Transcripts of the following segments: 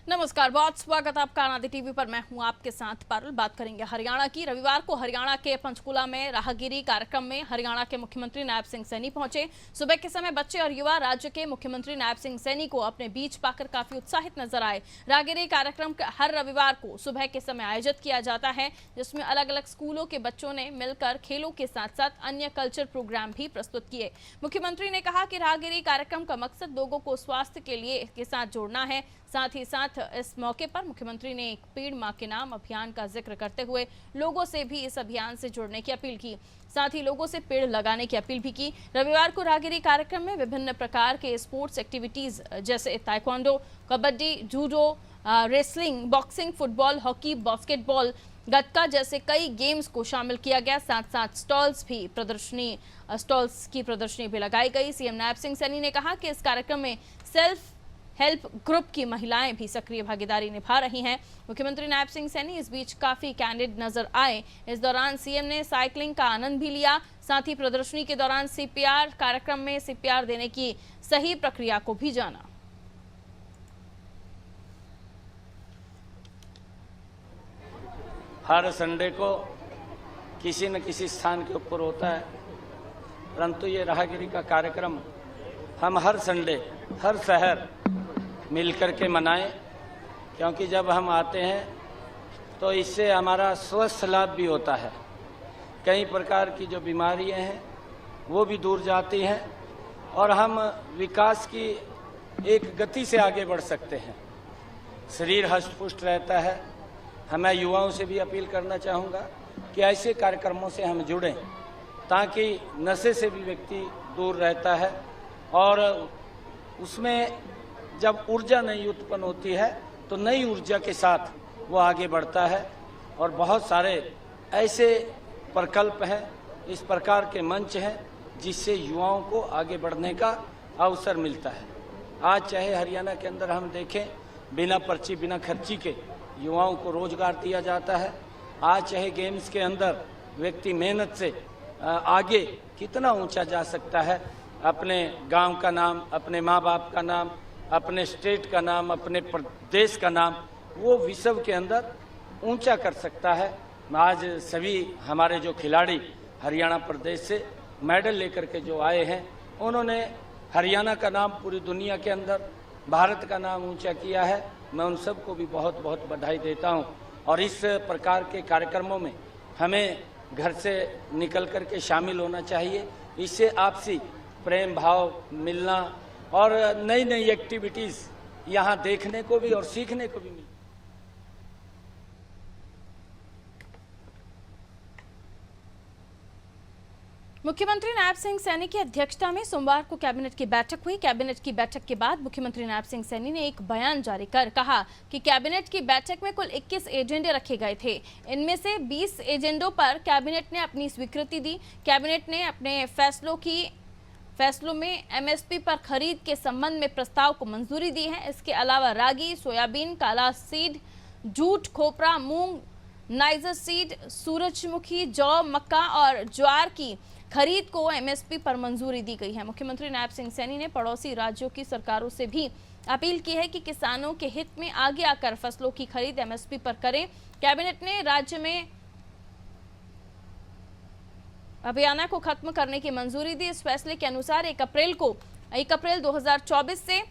नमस्कार, बहुत स्वागत आपका आनंद टीवी पर। मैं हूं आपके साथ पारुल। बात करेंगे हरियाणा की। रविवार को हरियाणा के पंचकुला में राहगिरी कार्यक्रम में हरियाणा के मुख्यमंत्री नायब सिंह सैनी पहुंचे। सुबह के समय बच्चे और युवा राज्य के मुख्यमंत्री नायब सिंह सैनी को अपने बीच पाकर काफी उत्साहित नजर आए। राहगिरी कार्यक्रम हर रविवार को सुबह के समय आयोजित किया जाता है, जिसमें अलग अलग स्कूलों के बच्चों ने मिलकर खेलों के साथ साथ अन्य कल्चर प्रोग्राम भी प्रस्तुत किए। मुख्यमंत्री ने कहा कि राहगिरी कार्यक्रम का मकसद लोगों को स्वास्थ्य के लिए के साथ जोड़ना है। साथ ही साथ इस मौके पर मुख्यमंत्री ने एक पेड़ मां के नाम अभियान का जिक्र करते हुए लोगों से भी इस अभियान से जुड़ने की अपील की। साथ ही लोगों से पेड़ लगाने की अपील भी की। रविवार को राहगिरी कार्यक्रम में विभिन्न प्रकार के स्पोर्ट्स एक्टिविटीज जैसे taekwondo, kabaddi, judo, wrestling, boxing, football, hockey, basketball, gatka जैसे कई गेम्स को शामिल किया गया। साथ साथ स्टॉल्स की प्रदर्शनी भी लगाई गई। सीएम नायब सिंह सैनी ने कहा कि इस कार्यक्रम में सेल्फ हेल्प ग्रुप की महिलाएं भी सक्रिय भागीदारी निभा रही हैं। मुख्यमंत्री नायब सिंह सैनी इस बीच काफी कैंडिड नजर आए। इस दौरान सीएम ने साइकिलिंग का आनंद भी लिया। साथ ही प्रदर्शनी के दौरान सीपीआर कार्यक्रम में सीपीआर देने की सही प्रक्रिया को भी जाना। हर संडे को किसी न किसी स्थान के ऊपर होता है, परंतु ये राहगिरी का कार्यक्रम हम हर संडे हर शहर मिलकर के मनाएं, क्योंकि जब हम आते हैं तो इससे हमारा स्वास्थ्य लाभ भी होता है। कई प्रकार की जो बीमारियां हैं वो भी दूर जाती हैं और हम विकास की एक गति से आगे बढ़ सकते हैं। शरीर हष्ट-पुष्ट रहता है। मैं युवाओं से भी अपील करना चाहूँगा कि ऐसे कार्यक्रमों से हम जुड़ें, ताकि नशे से भी व्यक्ति दूर रहता है और उसमें जब ऊर्जा नई उत्पन्न होती है तो नई ऊर्जा के साथ वो आगे बढ़ता है। और बहुत सारे ऐसे प्रकल्प हैं, इस प्रकार के मंच हैं जिससे युवाओं को आगे बढ़ने का अवसर मिलता है। आज चाहे हरियाणा के अंदर हम देखें, बिना पर्ची बिना खर्ची के युवाओं को रोजगार दिया जाता है। आज चाहे गेम्स के अंदर व्यक्ति मेहनत से आगे कितना ऊंचा जा सकता है, अपने गांव का नाम, अपने माँ बाप का नाम, अपने स्टेट का नाम, अपने प्रदेश का नाम वो विश्व के अंदर ऊंचा कर सकता है। आज सभी हमारे जो खिलाड़ी हरियाणा प्रदेश से मेडल लेकर के जो आए हैं, उन्होंने हरियाणा का नाम पूरी दुनिया के अंदर, भारत का नाम ऊंचा किया है। मैं उन सबको भी बहुत बहुत बधाई देता हूं। और इस प्रकार के कार्यक्रमों में हमें घर से निकल कर के शामिल होना चाहिए। इससे आपसी प्रेम भाव मिलना और नई नई एक्टिविटीज़ यहाँ देखने को भी और सीखने को भी मिलती। मुख्यमंत्री नायब सिंह सैनी की अध्यक्षता में सोमवार को कैबिनेट की बैठक हुई। कैबिनेट की बैठक के बाद मुख्यमंत्री नायब सिंह सैनी ने एक बयान जारी कर कहा कि कैबिनेट की बैठक में कुल 21 एजेंडे रखे गए थे। इनमें से 20 एजेंडों पर कैबिनेट ने अपनी स्वीकृति दी। कैबिनेट ने अपने फैसलों में एमएसपी पर खरीद के संबंध में प्रस्ताव को मंजूरी दी है। इसके अलावा रागी, सोयाबीन, काला सीड, जूट, खोपरा, मूंग, नाइजर सीड, सूरजमुखी, जौ, मक्का और ज्वार की खरीद को एमएसपी पर मंजूरी दी गई है। मुख्यमंत्री नायब सिंह सैनी ने पड़ोसी राज्यों की सरकारों से भी अपील की है कि किसानों के हित में आगे आकर फसलों की खरीद एमएसपी पर करें। कैबिनेट ने राज्य में अभियान को खत्म करने की मंजूरी दी। इस फैसले के अनुसार 1 अप्रैल 2024 से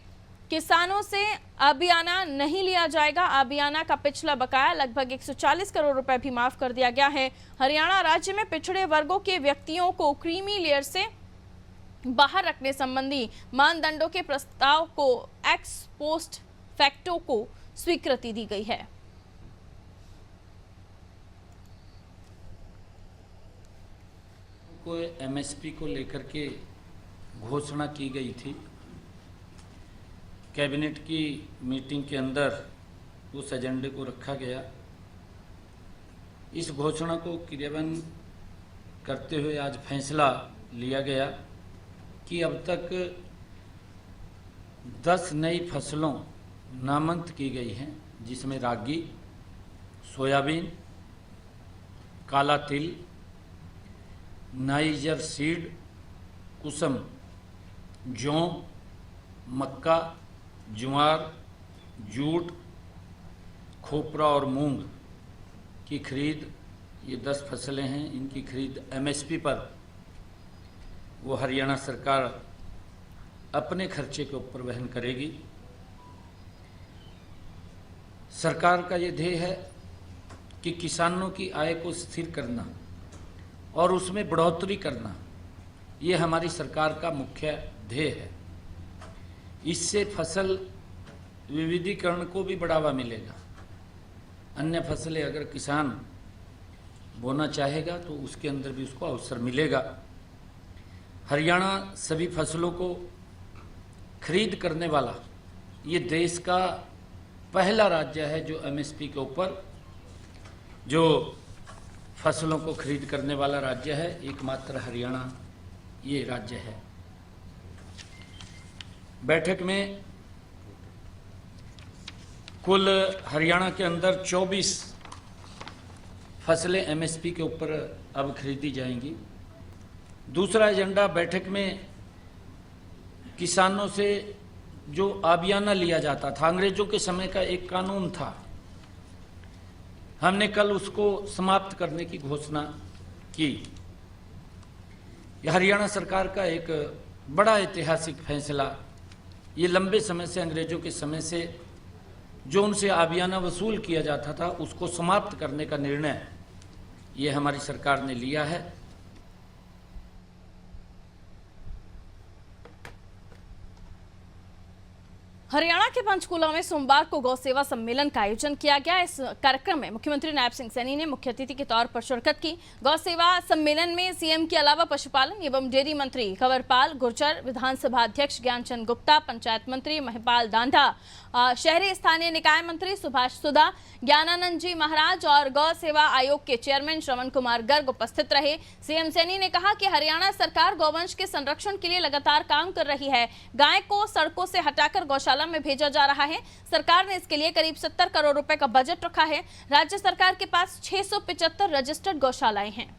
किसानों से अभियाना नहीं लिया जाएगा। अभियाना का पिछला बकाया लगभग 140 करोड़ रुपए भी माफ कर दिया गया है। हरियाणा राज्य में पिछड़े वर्गों के व्यक्तियों को क्रीमी लेयर से बाहर रखने संबंधी मानदंडों के प्रस्ताव को एक्स पोस्ट फैक्टो को स्वीकृति दी गई है। को एमएसपी को लेकर के घोषणा की गई थी। कैबिनेट की मीटिंग के अंदर उस एजेंडे को रखा गया। इस घोषणा को क्रियान्वयन करते हुए आज फैसला लिया गया कि अब तक 10 नई फसलों नामंत की गई हैं, जिसमें रागी, सोयाबीन, काला तिल, नाइजर सीड, कुसुम, जौ, मक्का, ज्वार, जूट, खोपरा और मूंग की खरीद, ये 10 फसलें हैं, इनकी खरीद एमएसपी पर वो हरियाणा सरकार अपने खर्चे के ऊपर वहन करेगी। सरकार का ये ध्येय है कि किसानों की आय को स्थिर करना और उसमें बढ़ोतरी करना, ये हमारी सरकार का मुख्य ध्येय है। इससे फसल विविधीकरण को भी बढ़ावा मिलेगा। अन्य फसलें अगर किसान बोना चाहेगा तो उसके अंदर भी उसको अवसर मिलेगा। हरियाणा सभी फसलों को खरीद करने वाला ये देश का पहला राज्य है जो एमएसपी के ऊपर जो फसलों को खरीद करने वाला राज्य है। एकमात्र हरियाणा ये राज्य है। बैठक में कुल हरियाणा के अंदर 24 फसलें एमएसपी के ऊपर अब खरीदी जाएंगी। दूसरा एजेंडा बैठक में किसानों से जो आबियाना लिया जाता था, अंग्रेजों के समय का एक कानून था, हमने कल उसको समाप्त करने की घोषणा की। यह हरियाणा सरकार का एक बड़ा ऐतिहासिक फैसला, ये लंबे समय से अंग्रेजों के समय से जो उनसे आबियाना वसूल किया जाता था उसको समाप्त करने का निर्णय ये हमारी सरकार ने लिया है। हरियाणा के पंचकूला में सोमवार को गौ सेवा सम्मेलन का आयोजन किया गया। इस कार्यक्रम में मुख्यमंत्री नायब सिंह सैनी ने मुख्य अतिथि के तौर पर शिरकत की। गौ सेवा सम्मेलन में सीएम के अलावा पशुपालन एवं डेयरी मंत्री कंवरपाल गुर्जर, विधानसभा अध्यक्ष ज्ञानचंद गुप्ता, पंचायत मंत्री महिपाल दांधा, शहरी स्थानीय निकाय मंत्री सुभाष सुधा, ज्ञानानंद जी महाराज और गौ सेवा आयोग के चेयरमैन श्रवण कुमार गर्ग उपस्थित रहे। सीएम सैनी ने कहा कि हरियाणा सरकार गौवंश के संरक्षण के लिए लगातार काम कर रही है। गाय को सड़कों से हटाकर गौशाला में भेजा जा रहा है। सरकार ने इसके लिए करीब 70 करोड़ रुपए का बजट रखा है। राज्य सरकार के पास 675 रजिस्टर्ड गौशालाएं हैं।